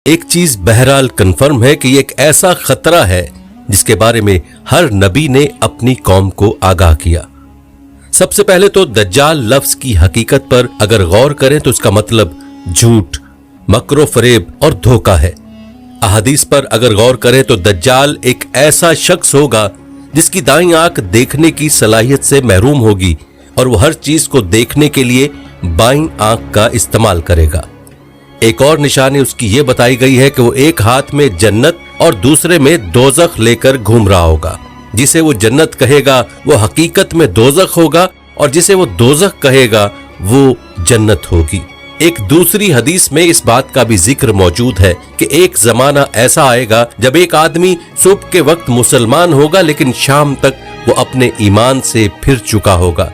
एक चीज बहरहाल कंफर्म है कि ये एक ऐसा खतरा है जिसके बारे में हर नबी ने अपनी कौम को आगाह किया। सबसे पहले तो दज्जाल लफ्ज की हकीकत पर अगर गौर करें तो उसका मतलब झूठ, मकरो फरेब और धोखा है। अहादीस पर अगर गौर करें तो दज्जाल एक ऐसा शख्स होगा जिसकी दाईं आंख देखने की सलाहियत से महरूम होगी और वो हर चीज को देखने के लिए बाईं आंख का इस्तेमाल करेगा। एक और निशानी उसकी ये बताई गई है कि वो एक हाथ में जन्नत और दूसरे में दोज़ख लेकर घूम रहा होगा। जिसे वो जन्नत कहेगा वो हकीकत में दोज़ख होगा और जिसे वो दोज़ख कहेगा वो जन्नत होगी। एक दूसरी हदीस में इस बात का भी जिक्र मौजूद है कि एक जमाना ऐसा आएगा जब एक आदमी सुबह के वक्त मुसलमान होगा लेकिन शाम तक वो अपने ईमान से फिर चुका होगा।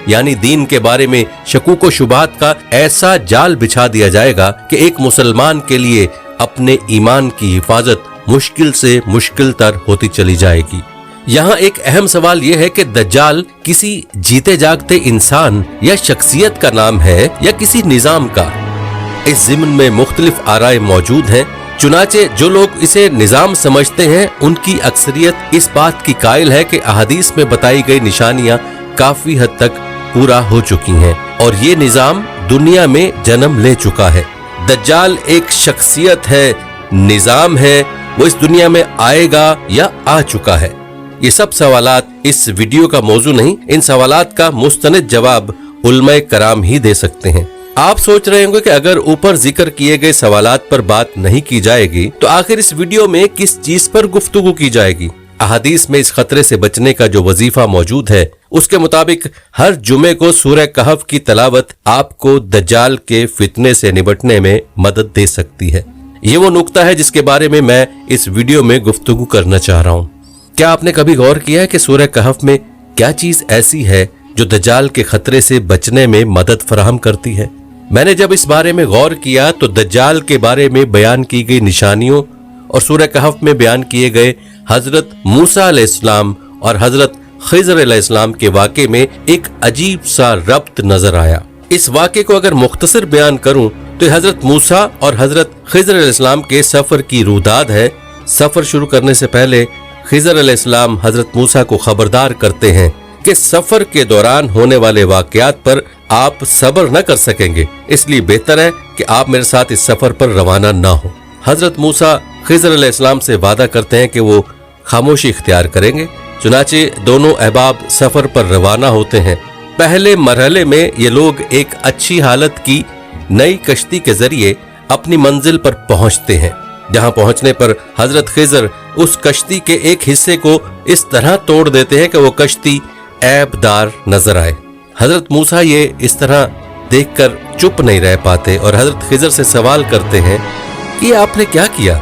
यानी दीन के बारे में शकूक व शुबहात का ऐसा जाल बिछा दिया जाएगा कि एक मुसलमान के लिए अपने ईमान की हिफाजत मुश्किल से मुश्किल तर होती चली जाएगी। यहाँ एक अहम सवाल यह है कि दज्जाल किसी जीते जागते इंसान या शख्सियत का नाम है या किसी निजाम का। इस ज़िम्न में मुख्तलिफ आराय मौजूद हैं। चुनाचे जो लोग इसे निजाम समझते हैं उनकी अक्सरियत इस बात की कायल है कि अहादीस में बताई गई निशानियां काफी हद तक पूरा हो चुकी हैं और ये निजाम दुनिया में जन्म ले चुका है। दज्जाल एक शख्सियत है, निजाम है, वो इस दुनिया में आएगा या आ चुका है। ये सब सवालात इस वीडियो का मौजू नहीं, इन सवालात का मुस्तनिद जवाब उलमाए कराम ही दे सकते हैं। आप सोच रहे होंगे कि अगर ऊपर जिक्र किए गए सवालात पर बात नहीं की जाएगी तो आखिर इस वीडियो में किस चीज पर गुफ्तगू की जाएगी। अहादीस में इस खतरे से बचने का जो वजीफा मौजूद है उसके मुताबिक हर जुमे को सूरह कहफ की तलावत आपको दज्जाल के फितने से निपटने में मदद दे सकती है। ये वो नुक्ता है जिसके बारे में मैं इस वीडियो में गुफ्तगू करना चाह रहा हूँ। क्या आपने कभी गौर किया है कि सूरह कहफ में क्या चीज ऐसी है जो दज्जाल के खतरे से बचने में मदद फराहम करती है? मैंने जब इस बारे में गौर किया तो दज्जाल के बारे में बयान की गई निशानियों और सूरह कहफ में बयान किए गए हजरत मूसा अलैहिस्सलाम और हजरत खिज़र अलैहिस्सलाम के वाक़े में एक अजीब सा रब्त नजर आया। इस वाक़े को अगर मुख्तसर बयान करूं तो हजरत मूसा और हजरत खिज़र अलैहिस्सलाम के सफर की रूदाद है। सफर शुरू करने से पहले खिज़र अलैहिस्सलाम हजरत मूसा को खबरदार करते हैं कि सफर के दौरान होने वाले वाक़यात पर आप सब्र न कर सकेंगे, इसलिए बेहतर है कि आप मेरे साथ इस सफर पर रवाना ना हो। हजरत मूसा खिज़र अलैहिस्सलाम से वादा करते हैं कि वो खामोशी इख्तियार करेंगे। चुनाचे दोनों अहबाब सफर पर रवाना होते हैं। पहले मरहले में ये लोग एक अच्छी हालत की नई कश्ती के जरिए अपनी मंजिल पर पहुंचते हैं। जहां पहुंचने पर हजरत खिज़र उस कश्ती के एक हिस्से को इस तरह तोड़ देते हैं कि वो कश्ती ऐबदार नजर आए। हजरत मूसा ये इस तरह देखकर चुप नहीं रह पाते और हजरत खिज़र से सवाल करते हैं कि आपने क्या किया?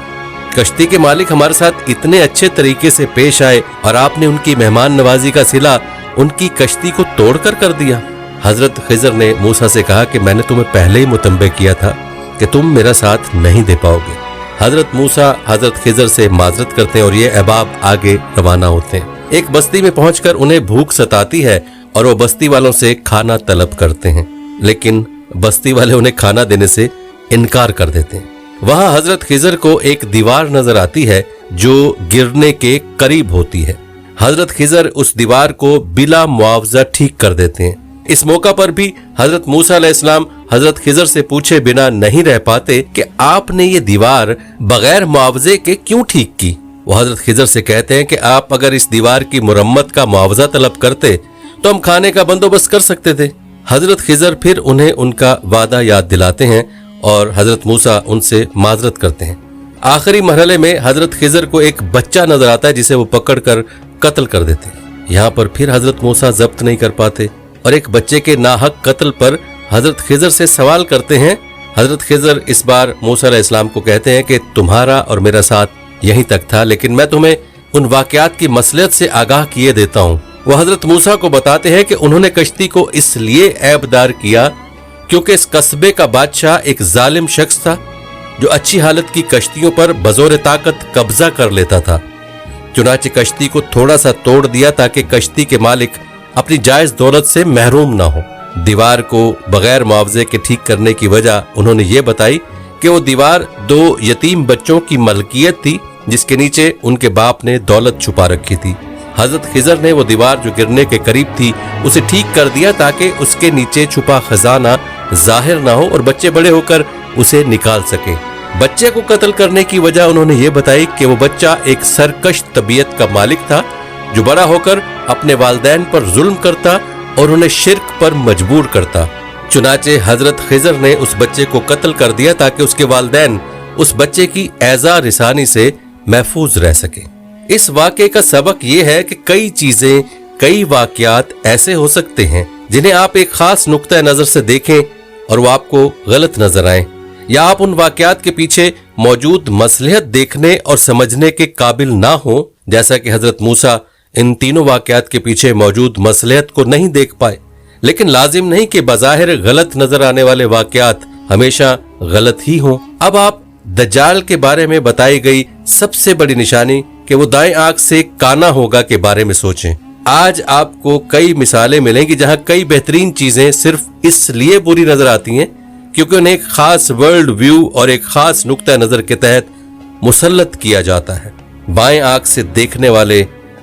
कश्ती के मालिक हमारे साथ इतने अच्छे तरीके से पेश आए और आपने उनकी मेहमान नवाजी का सिला उनकी कश्ती को तोड़कर कर दिया। हजरत खिज़र ने मूसा से कहा कि मैंने तुम्हें पहले ही मुतंबे किया था कि तुम मेरा साथ नहीं दे पाओगे। हजरत मूसा हजरत खिज़र से माजरत करते हैं और ये अहबाब आगे रवाना होते हैं। एक बस्ती में पहुंचकर उन्हें भूख सताती है और वो बस्ती वालों से खाना तलब करते हैं, लेकिन बस्ती वाले उन्हें खाना देने से इनकार कर देते हैं। वहां हजरत खिज़र को एक दीवार नजर आती है जो गिरने के करीब होती है। हजरत खिज़र उस दीवार को बिला मुआवजा ठीक कर देते हैं। इस मौका पर भी हजरत मूसा अलैहिस्सलाम हजरत खिज़र से पूछे बिना नहीं रह पाते कि आपने ये दीवार बगैर मुआवजे के क्यों ठीक की। वो हजरत खिज़र से कहते हैं कि आप अगर इस दीवार की मुरम्मत का मुआवजा तलब करते तो हम खाने का बंदोबस्त कर सकते थे। हजरत खिज़र फिर उन्हें उनका वादा याद दिलाते हैं और हजरत मूसा उनसे माजरत करते हैं। आखिरी मरहले में हजरत खिज़र को एक बच्चा नजर आता है जिसे वो पकड़कर कत्ल कर देते हैं। यहाँ पर फिर हजरत मूसा जब्त नहीं कर पाते और एक बच्चे के नाहक कत्ल पर हजरत खिज़र से सवाल करते हैं। हजरत खिज़र इस बार मूसा अलैहिस्सलाम को कहते हैं कि तुम्हारा और मेरा साथ यहीं तक था, लेकिन मैं तुम्हें उन वाकयात की मसलियत से आगाह किए देता हूँ। वो हजरत मूसा को बताते हैं कि उन्होंने कश्ती को इसलिए ऐबदार किया क्योंकि इस कस्बे का बादशाह एक जालिम शख्स था जो अच्छी हालत की कश्तियों पर बजोर ताकत कब्जा कर लेता था। चुनाचे कश्ती को थोड़ा सा तोड़ दिया ताकि कश्ती के मालिक अपनी जायज दौलत से महरूम ना हो। दीवार को बगैर मुआवजे के ठीक करने की वजह उन्होंने ये बताई कि वो दीवार 2 यतीम बच्चों की मलकियत थी जिसके नीचे उनके बाप ने दौलत छुपा रखी थी। हजरत खिजर ने वो दीवार जो गिरने के करीब थी उसे ठीक कर दिया ताकि उसके नीचे छुपा खजाना जाहिर ना हो और बच्चे बड़े होकर उसे निकाल सकें। बच्चे को कत्ल करने की वजह उन्होंने ये बताई कि वो बच्चा एक सरकश तबीयत का मालिक था जो बड़ा होकर अपने वालिदैन पर जुल्म करता और उन्हें शिर्क पर मजबूर करता। चुनाचे हजरत खिजर ने उस बच्चे को कत्ल कर दिया ताकि उसके वालिदैन उस बच्चे की एजा रिसानी से महफूज रह सके। इस वाक़े का सबक ये है कि कई चीजें, कई वाक़यात ऐसे हो सकते हैं जिन्हें आप एक खास नुक्ता नजर से देखें और वो आपको गलत नजर आए, या आप उन वाक़यात के पीछे मौजूद मसलहत देखने और समझने के काबिल ना हो, जैसा कि हजरत मूसा इन तीनों वाक़यात के पीछे मौजूद मसलहत को नहीं देख पाए। लेकिन लाजिम नहीं कि बज़ाहिर गलत नजर आने वाले वाक़यात हमेशा गलत ही हों। अब आप दज्जाल के बारे में बताई गई सबसे बड़ी निशानी कि वो दाएं आंख से काना होगा के बारे में सोचें। आज आपको कई मिसालें मिलेंगी जहां कई बेहतरीन चीजें सिर्फ इसलिए बुरी नजर आती हैं क्योंकि उन्हें एक खास वर्ल्ड व्यू और एक खास नुक्ता नजर के तहत मुसल्लत किया जाता है। बाएं आंख से देखने वाले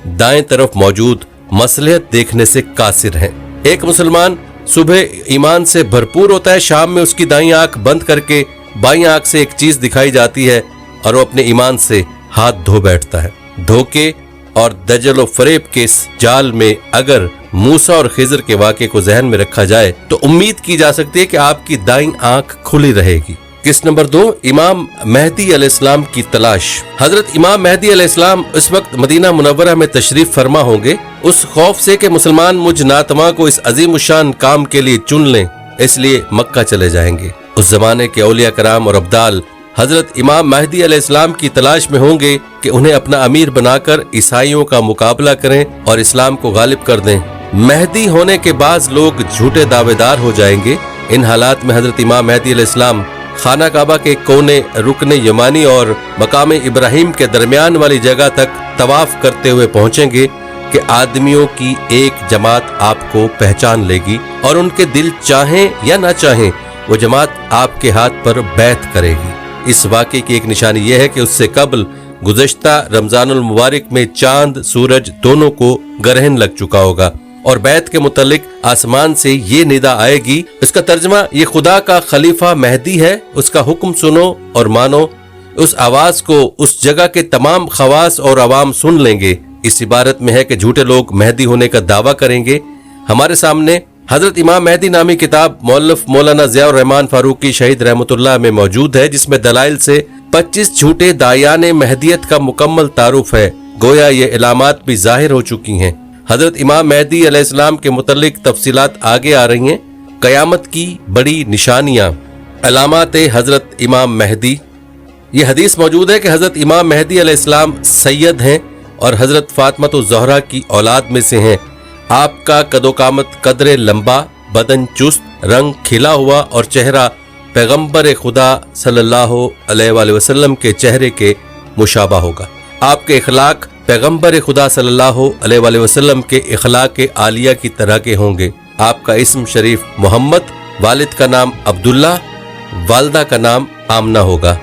दाएं तरफ मौजूद मसलहत देखने से कासिर हैं। एक मुसलमान सुबह ईमान से भरपूर होता है, शाम में उसकी दाईं आंख बंद करके बाईं आंख से एक चीज दिखाई जाती है और वो अपने ईमान से हाथ धो बैठता है। धोखे और दजल व फरेब के इस जाल में अगर मूसा और खिजर के वाक़े को जहन में रखा जाए तो उम्मीद की जा सकती है कि आपकी दाईं आंख खुली रहेगी। किस नंबर 2, इमाम मेहदी अलैहिस्सलाम की तलाश। हजरत इमाम मेहदी अलैहिस्सलाम इस वक्त मदीना मुनव्वरा में तशरीफ फरमा होंगे। उस खौफ से कि मुसलमान मुझ नातमा को इस अजीमुशान काम के लिए चुन लें, इसलिए मक्का चले जाएंगे। उस जमाने के औलिया कराम और अब्दाल हजरत इमाम मेहदी अलैहिस्सलाम की तलाश में होंगे कि उन्हें अपना अमीर बनाकर ईसाइयों का मुकाबला करें और इस्लाम को गालिब कर दें। मेहदी होने के बाद लोग झूठे दावेदार हो जाएंगे। इन हालात में हजरत इमाम मेहदी अलैहिस्सलाम खाना काबा के कोने रुकने यमानी और मकाम इब्राहिम के दरमियान वाली जगह तक तवाफ करते हुए पहुंचेंगे कि आदमियों की एक जमात आपको पहचान लेगी और उनके दिल चाहें या ना चाहें वो जमात आपके हाथ पर बैत करेगी। इस वाक़े की एक निशानी यह है कि उससे कबल गुज़श्ता रमजानुल मुबारक में चांद सूरज दोनों को ग्रहण लग चुका होगा और बैत के मुतल्लिक आसमान से ये निदा आएगी। इसका तर्जमा ये खुदा का खलीफा मेहदी है, उसका हुक्म सुनो और मानो। उस आवाज को उस जगह के तमाम खवास और अवाम सुन लेंगे। इस इबारत में है कि झूठे लोग मेहदी होने का दावा करेंगे। हमारे सामने हजरत इमाम मेहदी नामी किताब मौलफ मौलाना ज़िया रहमान फारूकी शहीद रहमतुल्लाह में मौजूद है, जिसमें दलाइल से 25 झूठे दायाने मेहदियत का मुकम्मल तारुफ है। गोया ये इलामात भी जाहिर हो चुकी हैं। हजरत इमाम मेहदी अलैहिस्सलाम के मुतल्लिक तफसीलात आगे आ रही हैं। कयामत की बड़ी निशानियां, अलामात हजरत इमाम मेहदी। ये हदीस मौजूद है कि हजरत इमाम मेहदी अलैहिस्सलाम सैयद हैं और हजरत फातिमा ज़हरा की औलाद में से हैं। आपका कदोकामत कदरे लंबा, बदन चुस्त, रंग खिला हुआ और चेहरा पैगंबर खुदा सल्लल्लाहु अलैहि वसल्लम के चेहरे के मुशाबा होगा। आपके इखलाक पैगंबर खुदा सल्लल्लाहु अलैहि वसल्लम के इखलाक आलिया की तरह के होंगे। आपका इस्म शरीफ मोहम्मद, वालिद का नाम अब्दुल्ला, वालदा का नाम आमना होगा।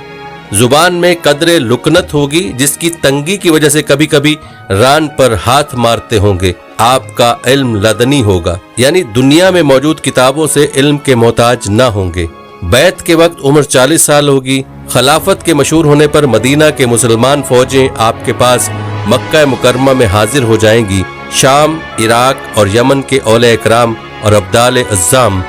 जुबान में कदरे लुकनत होगी जिसकी तंगी की वजह से कभी कभी रान पर हाथ मारते होंगे। आपका इल्म लदनी होगा, यानी दुनिया में मौजूद किताबों से इल्म के मोहताज न होंगे। बैत के वक्त उम्र 40 साल होगी। खिलाफत के मशहूर होने पर मदीना के मुसलमान फौजें आपके पास मक्का मुकरमा में हाजिर हो जाएंगी। शाम, इराक और यमन के औले इकराम और अब्दाल अज़्ज़ाम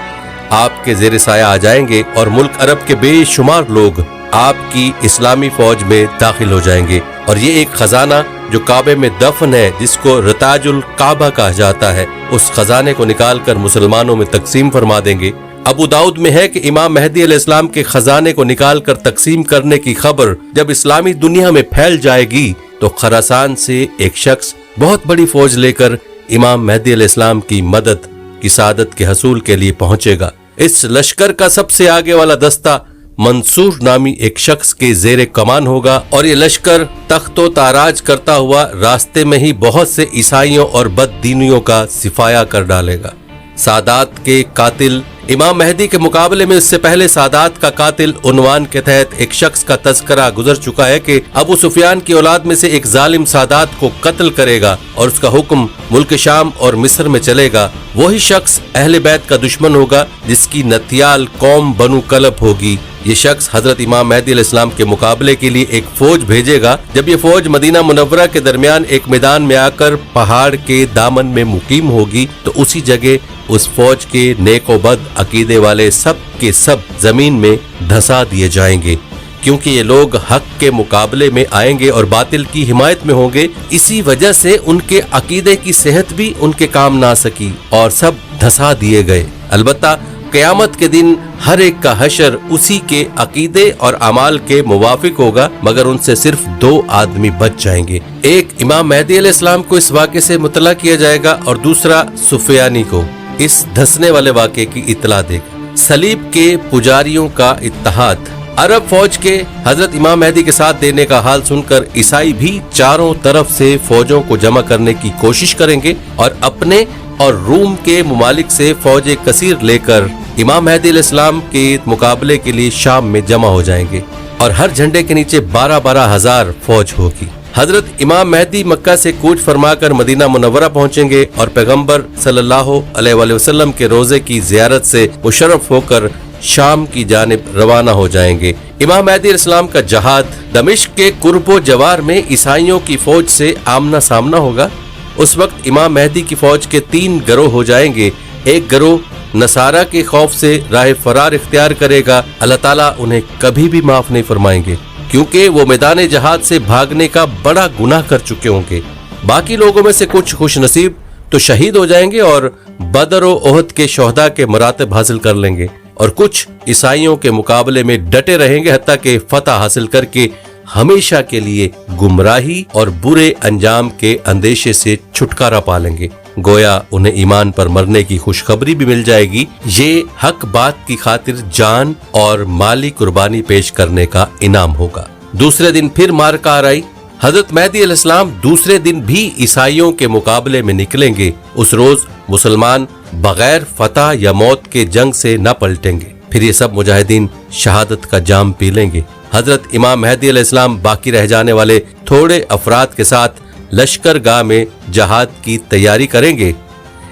आपके ज़ेर साया आ जाएंगे और मुल्क अरब के बेशुमार लोग आपकी इस्लामी फौज में दाखिल हो जाएंगे। और ये एक खजाना जो काबे में दफन है, जिसको रताजुल काबा कहा जाता है, उस खजाने को निकालकर मुसलमानों में तकसीम फरमा देंगे। अबू दाऊद में है कि इमाम मेहदी अलैहिस्सलाम के खजाने को निकालकर तकसीम करने की खबर जब इस्लामी दुनिया में फैल जाएगी तो खरासान से एक शख्स बहुत बड़ी फौज लेकर इमाम मेहदी अलैहिस्सलाम की मदद की सादत के हसूल के लिए पहुंचेगा। इस लश्कर का सबसे आगे वाला दस्ता मंसूर नामी एक शख्स के जेरे कमान होगा और ये लश्कर तख्तो ताराज करता हुआ रास्ते में ही बहुत से ईसाइयों और बददीनियों का सिफाया कर डालेगा। سادات کے قاتل امام مہدی کے مقابلے میں اس سے پہلے سادات کا قاتل عنوان کے تحت ایک شخص کا تذکرہ گزر چکا ہے کہ ابو سفیان کی اولاد میں سے ایک ظالم سادات کو قتل کرے گا اور اس کا حکم ملک شام اور مصر میں چلے گا۔ وہی شخص اہل بیت کا دشمن ہوگا جس کی نتیال قوم بنو کلب ہوگی۔ یہ شخص حضرت امام مہدی علیہ السلام کے مقابلے کے لیے ایک فوج بھیجے گا۔ جب یہ فوج مدینہ منورہ کے درمیان ایک میدان میں آ کر پہاڑ کے دامن میں مقیم ہوگی تو اسی جگہ اس فوج کے نیک و بد عقیدے والے سب کے سب زمین میں دھسا دیے جائیں گے، کیونکہ یہ لوگ حق کے مقابلے میں آئیں گے اور باطل کی حمایت میں ہوں گے۔ اسی وجہ سے ان کے عقیدے کی صحت بھی ان کے کام نہ سکی اور سب دھسا دیے گئے۔ البتہ قیامت کے دن ہر ایک کا حشر اسی کے عقیدے اور اعمال کے موافق ہوگا، مگر ان سے صرف 2 آدمی بچ جائیں گے۔ ایک امام مہدی علیہ السلام کو اس واقعے سے مطلع کیا جائے گا اور دوسرا سفیانی کو اس دھسنے والے واقعے کی اطلاع دے گا۔ صلیب کے پجاریوں کا اتحاد۔ عرب فوج کے حضرت امام مہدی کے ساتھ دینے کا حال سن کر عیسائی بھی چاروں طرف سے فوجوں کو جمع کرنے کی کوشش کریں گے اور اپنے اور روم کے ممالک سے فوج کثیر لے کر امام مہدی علیہ السلام کے مقابلے کے لیے شام میں جمع ہو جائیں گے اور ہر جھنڈے کے نیچے 12 ہزار فوج ہوگی۔ حضرت امام مہدی مکہ سے کوچ فرما کر مدینہ منورہ پہنچیں گے اور پیغمبر صلی اللہ علیہ وآلہ وسلم کے روزے کی زیارت سے مشرف ہو کر شام کی جانب روانہ ہو جائیں گے۔ امام مہدی علیہ السلام کا جہاد دمشق کے قرب و جوار میں عیسائیوں کی فوج سے آمنا سامنا ہوگا۔ اس وقت امام مہدی کی فوج کے 3 گروہ ہو جائیں گے۔ ایک گروہ نصارہ کے خوف سے راہ فرار اختیار کرے گا، اللہ تعالیٰ انہیں کبھی بھی معاف نہیں فرمائیں گے کیونکہ وہ میدان جہاد سے بھاگنے کا بڑا گناہ کر چکے ہوں گے۔ باقی لوگوں میں سے کچھ خوش نصیب تو شہید ہو جائیں گے اور بدر و احد کے شہداء کے مراتب حاصل کر لیں گے، اور کچھ عیسائیوں کے مقابلے میں ڈٹے رہیں گے حتیٰ کہ فتح حاصل کر کے ہمیشہ کے لیے گمراہی اور برے انجام کے اندیشے سے چھٹکارا پالیں گے۔ گویا انہیں ایمان پر مرنے کی خوشخبری بھی مل جائے گی۔ یہ حق بات کی خاطر جان اور مالی قربانی پیش کرنے کا انعام ہوگا۔ دوسرے دن پھر مارکہ آرائی۔ حضرت مہدی علیہ السلام دوسرے دن بھی عیسائیوں کے مقابلے میں نکلیں گے۔ اس روز مسلمان بغیر فتح یا موت کے جنگ سے نہ پلٹیں گے۔ پھر یہ سب مجاہدین شہادت کا جام پی لیں گے۔ حضرت امام مہدی علیہ السلام باقی رہ جانے والے تھوڑے افراد کے ساتھ لشکر گاہ میں جہاد کی تیاری کریں گے۔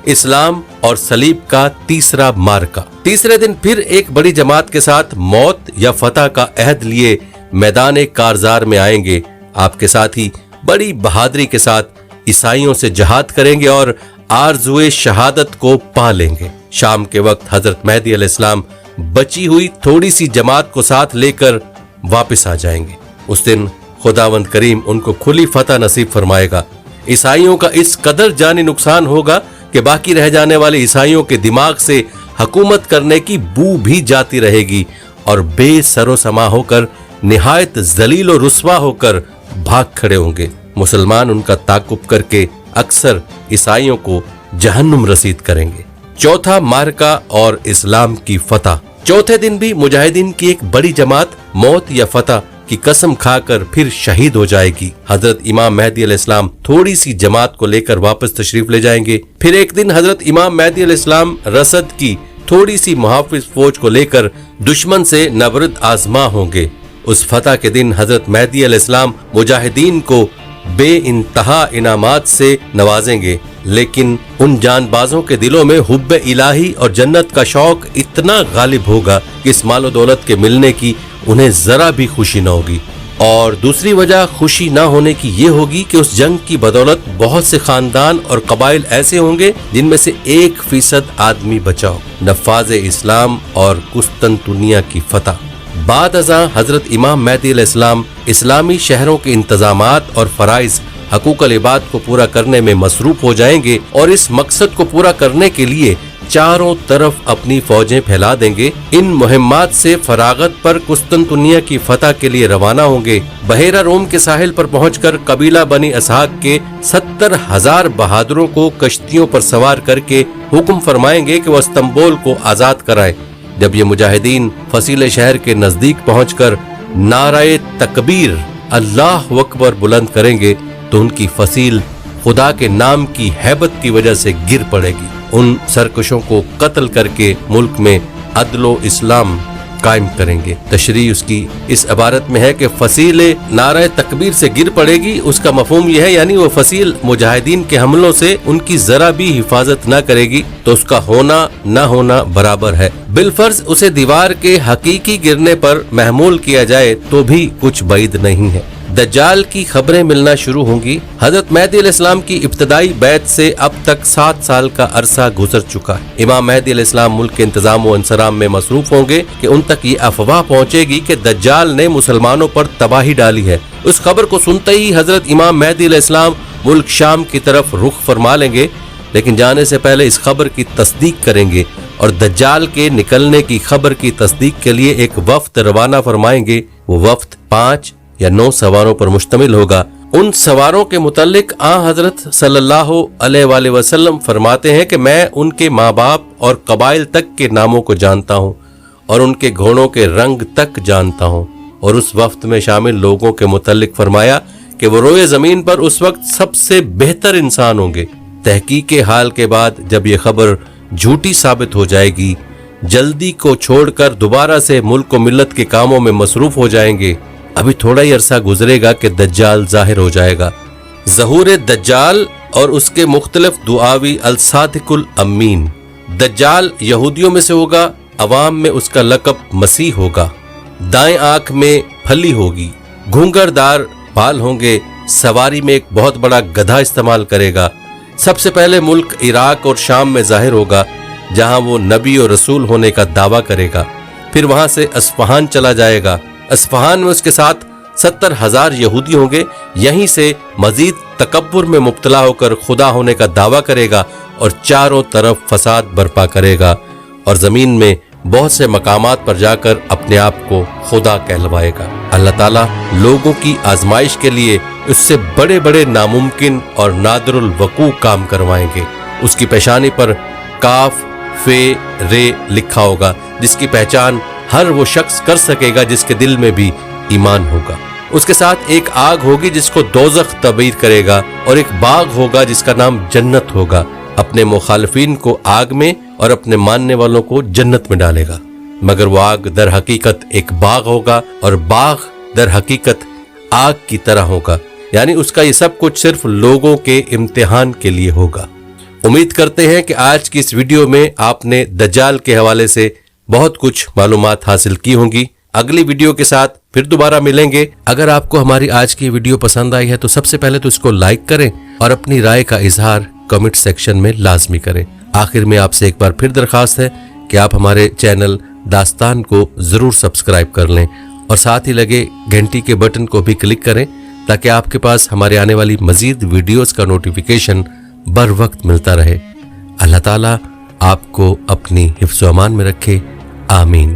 اسلام اور صلیب کا تیسرا مارکہ۔ تیسرے دن پھر ایک بڑی جماعت کے ساتھ موت یا فتح کا عہد لیے میدان کارزار میں آئیں گے۔ آپ کے ساتھی بڑی بہادری کے ساتھ عیسائیوں سے جہاد کریں گے اور آرزوئے شہادت کو پا لیں گے۔ شام کے وقت حضرت مہدی علیہ السلام بچی ہوئی تھوڑی سی جماعت کو ساتھ لے کر واپس آ جائیں گے۔ اس دن خداوند کریم ان کو کھلی فتح نصیب فرمائے گا۔ عیسائیوں کا اس قدر جانی نقصان ہوگا کہ باقی رہ جانے والے عیسائیوں کے دماغ سے حکومت کرنے کی بو بھی جاتی رہے گی اور بے سر و سما ہو کر نہایت ذلیل و رسوا ہو کر بھاگ کھڑے ہوں گے۔ مسلمان ان کا تعاقب کر کے اکثر عیسائیوں کو جہنم رسید کریں گے۔ چوتھا مارکہ اور اسلام کی فتح۔ چوتھے دن بھی مجاہدین کی ایک بڑی جماعت موت یا فتح کی قسم کھا کر پھر شہید ہو جائے گی۔ حضرت امام مہدی علیہ السلام تھوڑی سی جماعت کو لے کر واپس تشریف لے جائیں گے۔ پھر ایک دن حضرت امام مہدی علیہ السلام رسد کی تھوڑی سی محافظ فوج کو لے کر دشمن سے نبرد آزما ہوں گے۔ اس فتح کے دن حضرت مہدی علیہ السلام مجاہدین کو بے انتہا انعامات سے نوازیں گے، لیکن ان جان بازوں کے دلوں میں حب الہی اور جنت کا شوق اتنا غالب ہوگا کہ اس مال و دولت کے ملنے کی انہیں ذرا بھی خوشی نہ ہوگی۔ اور دوسری وجہ خوشی نہ ہونے کی یہ ہوگی کہ اس جنگ کی بدولت بہت سے خاندان اور قبائل ایسے ہوں گے جن میں سے 1% آدمی بچا ہو۔ نفاذ اسلام اور قسطنطنیہ کی فتح۔ بعد ازاں حضرت امام مہدی علیہ السلام اسلامی شہروں کے انتظامات اور فرائض حقوق العباد کو پورا کرنے میں مصروف ہو جائیں گے اور اس مقصد کو پورا کرنے کے لیے چاروں طرف اپنی فوجیں پھیلا دیں گے۔ ان مہمات سے فراغت پر قسطنطنیہ کی فتح کے لیے روانہ ہوں گے۔ بحیرہ روم کے ساحل پر پہنچ کر قبیلہ بنی اسحاق کے 70,000 بہادروں کو کشتیوں پر سوار کر کے حکم فرمائیں گے کہ وہ استنبول کو آزاد کرائیں۔ جب یہ مجاہدین فصیل شہر کے نزدیک پہنچ کر نعرہ تکبیر اللہ اکبر بلند کریں گے تو ان کی فصیل خدا کے نام کی ہیبت کی وجہ سے گر پڑے گی۔ उन सरकशों को कत्ल करके मुल्क में अदलो इस्लाम कायम करेंगे। तशरीह उसकी इस इबारत में है कि फसील नारे तकबीर से गिर पड़ेगी। उसका मफहूम यह है यानी वो फसील मुजाहिदीन के हमलों से उनकी जरा भी हिफाजत न करेगी तो उसका होना न होना बराबर है। बिलफर्ज उसे दीवार के हकीकी गिरने पर महमूल किया जाए तो भी कुछ बैद नहीं है। दज्जाल की खबरें मिलना शुरू होंगी। हजरत मेहदी अलैहिस्सलाम की इब्तदाई बैत से अब तक 7 साल का अरसा गुजर चुका है। इमाम मेहदी अलैहिस्सलाम मुल्क के इंतजाम व इंसराम में मसरूफ होंगे कि उन तक ये अफवाह पहुंचेगी कि दज्जाल ने मुसलमानों पर तबाही डाली है। उस खबर को सुनते ही हजरत इमाम मेहदी अलैहिस्सलाम मुल्क शाम की तरफ रुख फरमा लेंगे, लेकिन जाने से पहले इस खबर की तस्दीक करेंगे और दज्जाल के निकलने की खबर की तस्दीक के लिए एक वफ्द रवाना फरमाएंगे। वो वफ्द 5 या 9 सवारों पर मुश्तमिल होगा। उन सवारों के मुतालिक हजरत सल्लल्लाहु अलैहि वसल्लम फरमाते हैं कि मैं उनके माँ बाप और कबाइल तक के नामों को जानता हूँ और उनके घोड़ों के रंग तक जानता हूँ। और उस वफ्त में शामिल लोगों के मुतालिक फरमाया कि वो रोए जमीन पर उस वक्त सबसे बेहतर इंसान होंगे। तहकीक के हाल के बाद जब ये खबर झूठी साबित हो जाएगी, जल्दी को छोड़कर दोबारा से मुल्क व मिल्लत के कामों में मसरूफ हो जाएंगे। अभी थोड़ा ही अरसा गुजरेगा कि दज्जाल जाहिर हो जाएगा। ज़हूर दज्जाल और उसके मुख्तलिफ दुआवी अल-सादिकुल अमीन। दज्जाल यहूदियों में से होगा, अवाम में उसका लक़ब मसीह होगा। दाएं आंख में फली होगी, घूंघरदार बाल होंगे, सवारी में एक बहुत बड़ा गधा इस्तेमाल करेगा। सबसे पहले मुल्क इराक और शाम में जाहिर होगा जहां वो नबी और रसूल होने का दावा करेगा। फिर वहां से अस्फहान चला जाएगा। अस्फहान में उसके साथ 70,000 यहूदी होंगे। यहीं से मजीद तकब्बुर में मुब्तला होकर खुदा होने का दावा करेगा और चारों तरफ फसाद बर्पा करेगा और जमीन में बहुत से मकामात पर जाकर अपने आप को खुदा कहलवाएगा। अल्लाह ताला लोगों की आजमाइश के लिए उससे बड़े बड़े नामुमकिन और नादरुल वकू काम करवाएंगे। उसकी पेशानी पर काफ फे रे लिखा होगा, जिसकी पहचान हर वो शख्स कर सकेगा जिसके दिल में भी ईमान होगा। उसके साथ एक आग होगी जिसको दोज़ख तबीर करेगा और एक बाग होगा जिसका नाम जन्नत होगा। अपने मुखालिफिन को आग में और अपने मानने वालों को जन्नत में डालेगा। मगर वो आग दर हकीकत एक बाग होगा और बाग दर हकीकत आग की तरह होगा। यानी उसका ये सब कुछ सिर्फ लोगों के इम्तिहान के लिए होगा। उम्मीद करते हैं कि आज की इस वीडियो में आपने दज्जाल के हवाले से बहुत कुछ मालूमात हासिल की होंगी। अगली वीडियो के साथ फिर दोबारा मिलेंगे। अगर आपको हमारी आज की वीडियो पसंद आई है तो सबसे पहले तो इसको लाइक करें और अपनी राय का इजहार कमेंट सेक्शन में लाजमी करें। आखिर में आपसे एक बार फिर दरखास्त है कि आप हमारे चैनल दास्तान को जरूर सब्सक्राइब कर लें और साथ ही लगे घंटी के बटन को भी क्लिक करें ताकि आपके पास हमारे आने वाली मजीद वीडियोस का नोटिफिकेशन बर वक्त मिलता रहे। अल्लाह ताला आपको अपनी हिफ्ज़-ओ-अमान में रखे। आमीन।